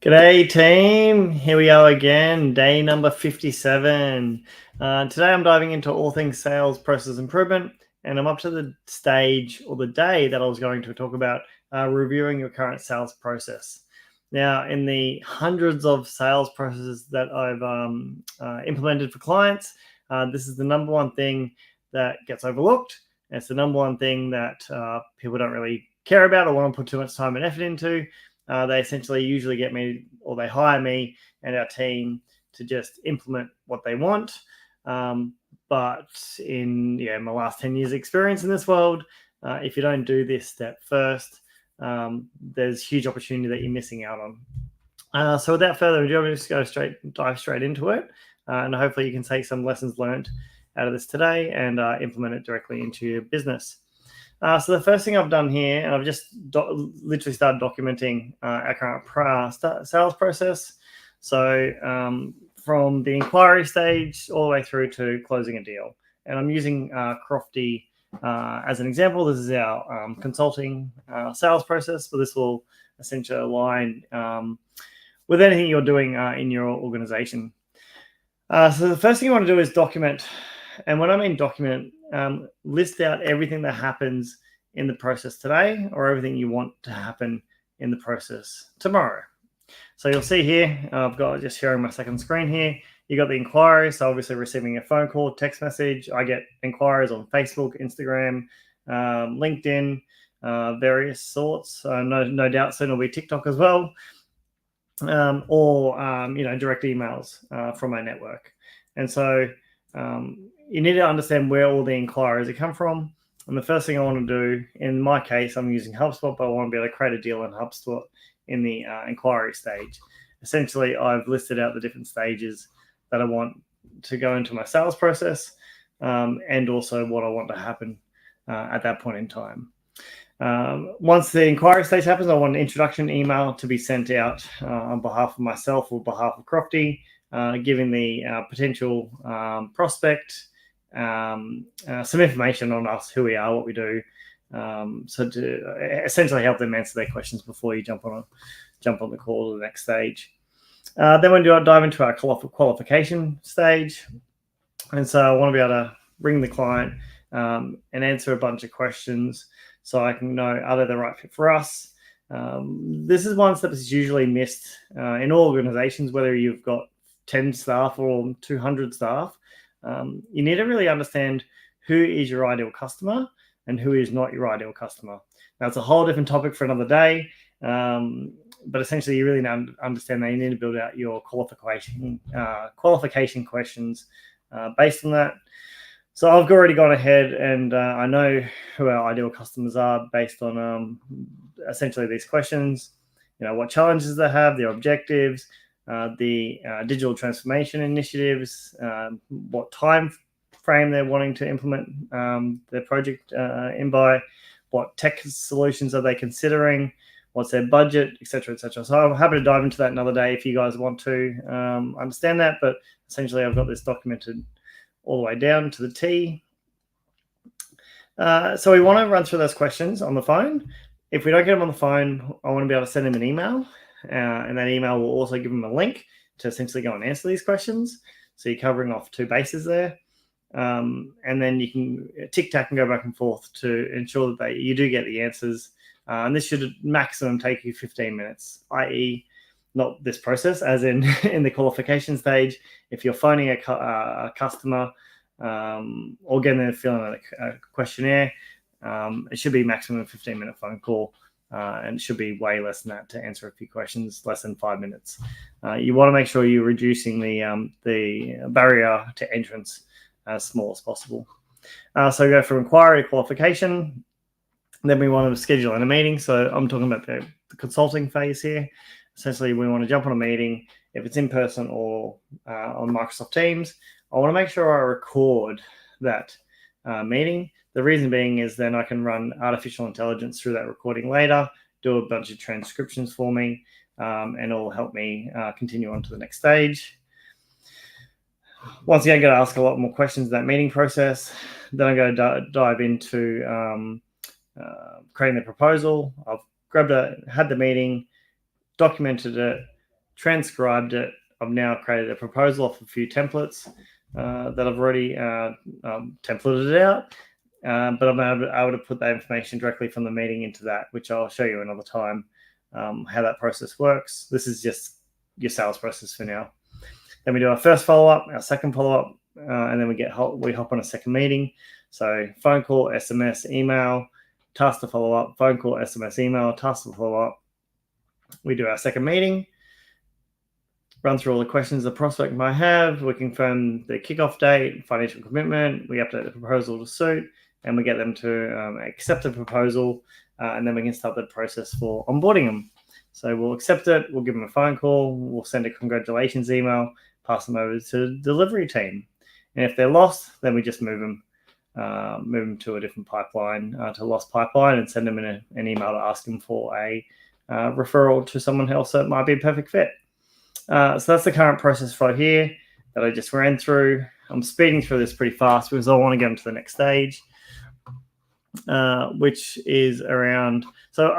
G'day team, here we are again, day number 57. Today I'm diving into all things sales process improvement, and I'm up to the stage or the day that I was going to talk about reviewing your current sales process. Now, in the hundreds of sales processes that I've implemented for clients, this is the number one thing that gets overlooked. It's the number one thing that people don't really care about or want to put too much time and effort into. They essentially usually get me, or they hire me and our team to just implement what they want. But in my last 10 years experience in this world, if you don't do this step first, there's huge opportunity that you're missing out on. So without further ado, I'm just going to dive straight into it. And hopefully you can take some lessons learned out of this today and implement it directly into your business. So the first thing I've done here, and I've just literally started documenting our current sales process. So from the inquiry stage all the way through to closing a deal. And I'm using CROFTI as an example. This is our consulting sales process, but this will essentially align with anything you're doing in your organization. So the first thing you want to do is document. And when I mean document, list out everything that happens in the process today or everything you want to happen in the process tomorrow. So you'll see here, I've got just sharing my second screen here. You got the inquiry, so obviously receiving a phone call, text message. I get inquiries on Facebook, Instagram, LinkedIn, various sorts. No doubt soon will be TikTok as well, or direct emails from my network. And so you need to understand where all the inquiries come from. And the first thing I want to do, in my case, I'm using HubSpot, but I want to be able to create a deal in HubSpot in the inquiry stage. Essentially, I've listed out the different stages that I want to go into my sales process and also what I want to happen at that point in time. Once the inquiry stage happens, I want an introduction email to be sent out on behalf of myself or behalf of CROFTI, giving the potential prospect some information on us, who we are, what we do, so to essentially help them answer their questions before you jump on the call to the next stage. Then we dive into our qualification stage, and so I want to be able to ring the client and answer a bunch of questions so I can know, are they the right fit for us? This is one step that's usually missed in all organizations, whether you've got 10 staff or 200 staff. You need to really understand who is your ideal customer and who is not your ideal customer. Now, it's a whole different topic for another day, but essentially you really need to understand that you need to build out your qualification questions based on that. So I've already gone ahead and I know who our ideal customers are based on essentially these questions. What challenges they have, their objectives, the digital transformation initiatives, what time frame they're wanting to implement their project in by, what tech solutions are they considering, what's their budget, etc., etc. So I'm happy to dive into that another day if you guys want to understand that, but essentially I've got this documented all the way down to the T. So we want to run through those questions on the phone. If we don't get them on the phone, I want to be able to send them an email. And that email will also give them a link to essentially go and answer these questions. So you're covering off two bases there. And then you can tic-tac and go back and forth to ensure that you do get the answers. And this should maximum take you 15 minutes, i.e. not this process, as in the qualification stage. If you're phoning a customer or getting them filling a questionnaire, it should be maximum 15-minute phone call. And it should be way less than that to answer a few questions, less than 5 minutes. You want to make sure you're reducing the barrier to entrance as small as possible. So go from inquiry to qualification. Then we want to schedule in a meeting. So I'm talking about the consulting phase here. Essentially, we want to jump on a meeting. If it's in person or on Microsoft Teams, I want to make sure I record that meeting. The reason being is then I can run artificial intelligence through that recording later, do a bunch of transcriptions for me, and it'll help me continue on to the next stage. Once again, I'm going to ask a lot more questions in that meeting process. Then I'm going to dive into creating the proposal. I've had the meeting, documented it, transcribed it. I've now created a proposal off a few templates that I've already templated it out. But I'm able to put that information directly from the meeting into that, which I'll show you another time how that process works. This is just your sales process for now. Then we do our first follow-up, our second follow-up, and then we hop on a second meeting. So phone call, SMS, email, task to follow up, phone call, SMS, email, task to follow up. We do our second meeting, run through all the questions the prospect might have. We confirm the kickoff date, financial commitment. We update the proposal to suit, and we get them to accept the proposal, and then we can start the process for onboarding them. So we'll accept it. We'll give them a phone call. We'll send a congratulations email, pass them over to the delivery team. And if they're lost, then we just move them to a different pipeline, to lost pipeline, and send them an email to ask them for a referral to someone else that might be a perfect fit. So that's the current process flow here that I just ran through. I'm speeding through this pretty fast because I want to get them to the next stage, which is around. So,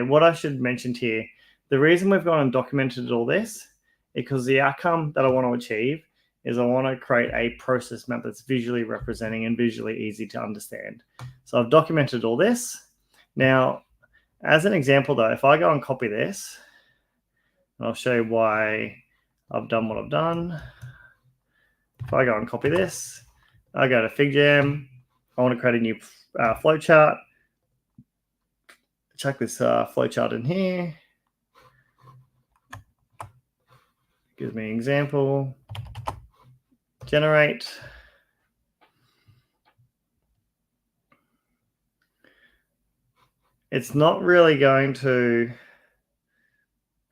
what I should mention here, the reason we've gone and documented all this is because the outcome that I want to achieve is I want to create a process map that's visually representing and visually easy to understand. So I've documented all this. Now, as an example though, if I go and copy this, and I'll show you why I've done what I've done. If I go and copy this, I go to FigJam. I want to create a new flowchart. Check this flowchart in here. Gives me an example. Generate. It's not really going to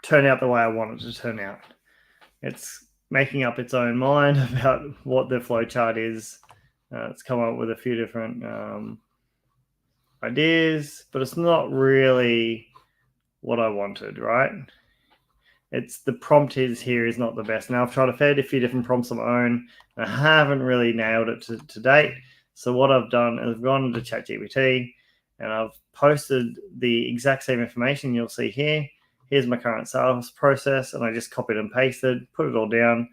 turn out the way I want it to turn out. It's making up its own mind about what the flowchart is. It's come up with a few different ideas, but it's not really what I wanted, right? It's the prompt here is not the best. Now I've tried a fair few different prompts on my own, and I haven't really nailed it to date. So what I've done is I've gone into ChatGPT and I've posted the exact same information you'll see here. Here's my current sales process, and I just copied and pasted, put it all down,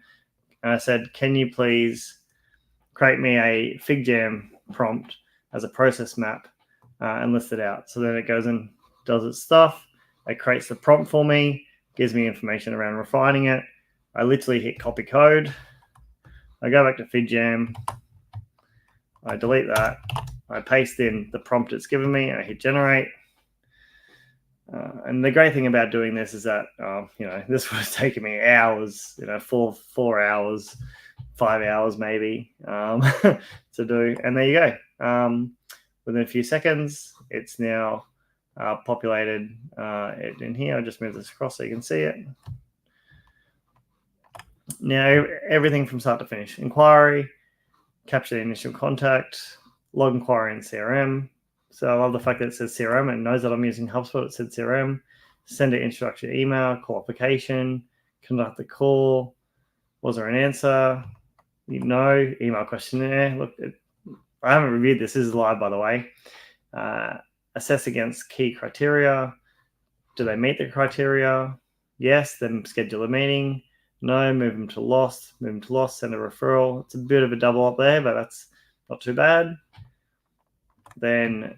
and I said, can you please create me a FigJam prompt as a process map and list it out. So then it goes and does its stuff. It creates the prompt for me, gives me information around refining it. I literally hit copy code. I go back to FigJam. I delete that. I paste in the prompt it's given me. I hit generate. And the great thing about doing this is that, this was taking me hours, 4 hours, 5 hours maybe to do. And there you go. Within a few seconds, it's now populated it in here. I'll just move this across so you can see it. Now, everything from start to finish. Inquiry, capture the initial contact, log inquiry in CRM. So I love the fact that it says CRM. It knows that I'm using HubSpot. It said CRM. Send an introductory email, call application, conduct the call. Was there an answer? No. Email questionnaire. Look, I haven't reviewed this. This is live, by the way. Assess against key criteria. Do they meet the criteria? Yes. Then schedule a meeting. No. Move them to lost. Move them to lost. Send a referral. It's a bit of a double up there, but that's not too bad. Then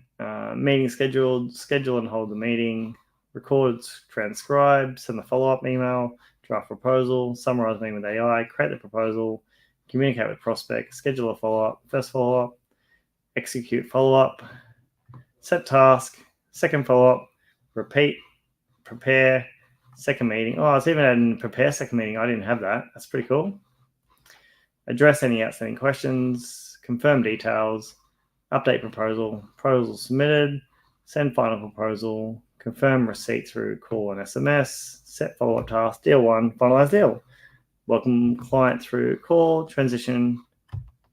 meeting scheduled. Schedule and hold the meeting. Record, transcribe. Send the follow-up email. Draft proposal. Summarize meeting with AI. Create the proposal. Communicate with prospect. Schedule a follow-up. First follow-up. Execute follow-up. Set task. Second follow-up. Repeat. Prepare. Second meeting. Oh, it's even adding prepare second meeting. I didn't have that. That's pretty cool. Address any outstanding questions. Confirm details. Update proposal. Proposal submitted. Send final proposal. Confirm receipt through call and SMS. Set follow-up task. Deal 1. Finalize deal. Welcome client through call. Transition.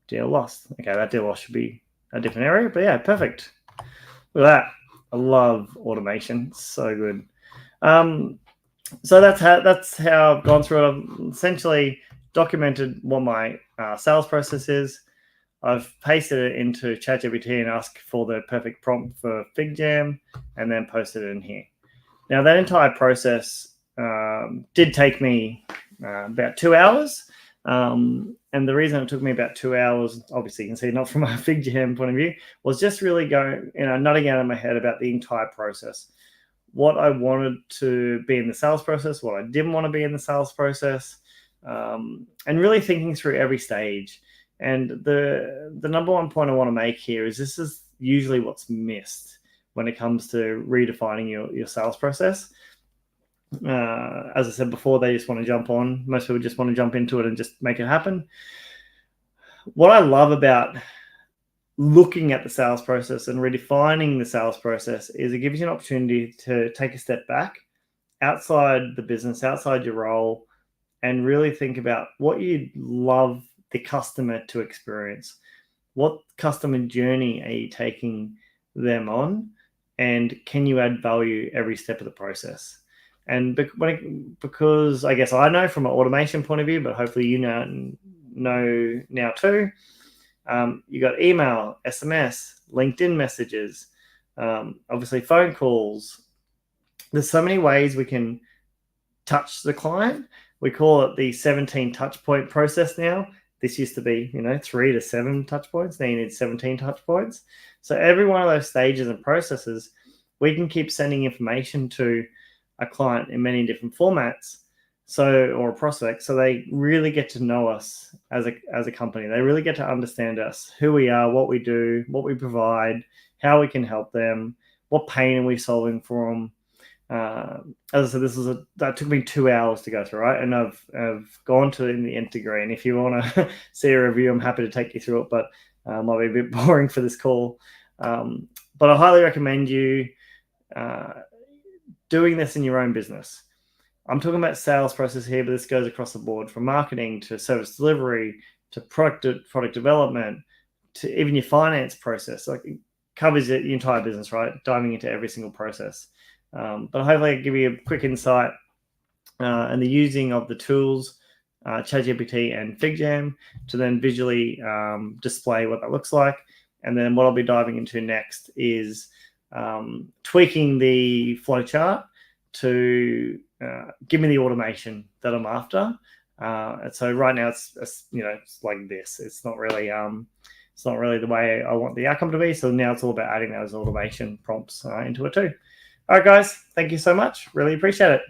Deal lost. Okay, that deal lost should be a different area, but yeah, perfect. Look at that. I love automation. So good. So that's how I've gone through it. I've essentially documented what my sales process is. I've pasted it into ChatGPT and asked for the perfect prompt for FigJam, and then posted it in here. Now that entire process did take me about 2 hours. And the reason it took me about 2 hours, obviously you can see not from a FigJam point of view, was just really going, nutting out of my head about the entire process. What I wanted to be in the sales process, what I didn't want to be in the sales process, and really thinking through every stage. And the number one point I want to make here is this is usually what's missed when it comes to redefining your sales process. As I said before, they just want to jump on. Most people just want to jump into it and just make it happen. What I love about looking at the sales process and redefining the sales process is it gives you an opportunity to take a step back outside the business, outside your role, and really think about what you'd love the customer to experience. What customer journey are you taking them on? And can you add value every step of the process? And because I guess I know from an automation point of view, but hopefully you know now too, you got email, SMS, LinkedIn messages, obviously phone calls. There's so many ways we can touch the client. We call it the 17 touch point process now. This used to be, 3 to 7 touch points. Now you need 17 touch points. So every one of those stages and processes, we can keep sending information to a client in many different formats, or a prospect, so they really get to know us as a company. They really get to understand us, who we are, what we do, what we provide, how we can help them, what pain are we solving for them. As I said, that took me 2 hours to go through, right? And I've gone to in the nth degree. And if you want to see a review, I'm happy to take you through it, but might be a bit boring for this call. But I highly recommend you doing this in your own business. I'm talking about sales process here, but this goes across the board, from marketing to service delivery to product development to even your finance process. Like, it covers your entire business, right? Diving into every single process. But hopefully I give you a quick insight and the using of the tools, ChatGPT and FigJam, to then visually display what that looks like. And then what I'll be diving into next is tweaking the flowchart to give me the automation that I'm after. And so right now it's like this. It's not really the way I want the outcome to be. So now it's all about adding those automation prompts into it too. All right, guys, thank you so much. Really appreciate it.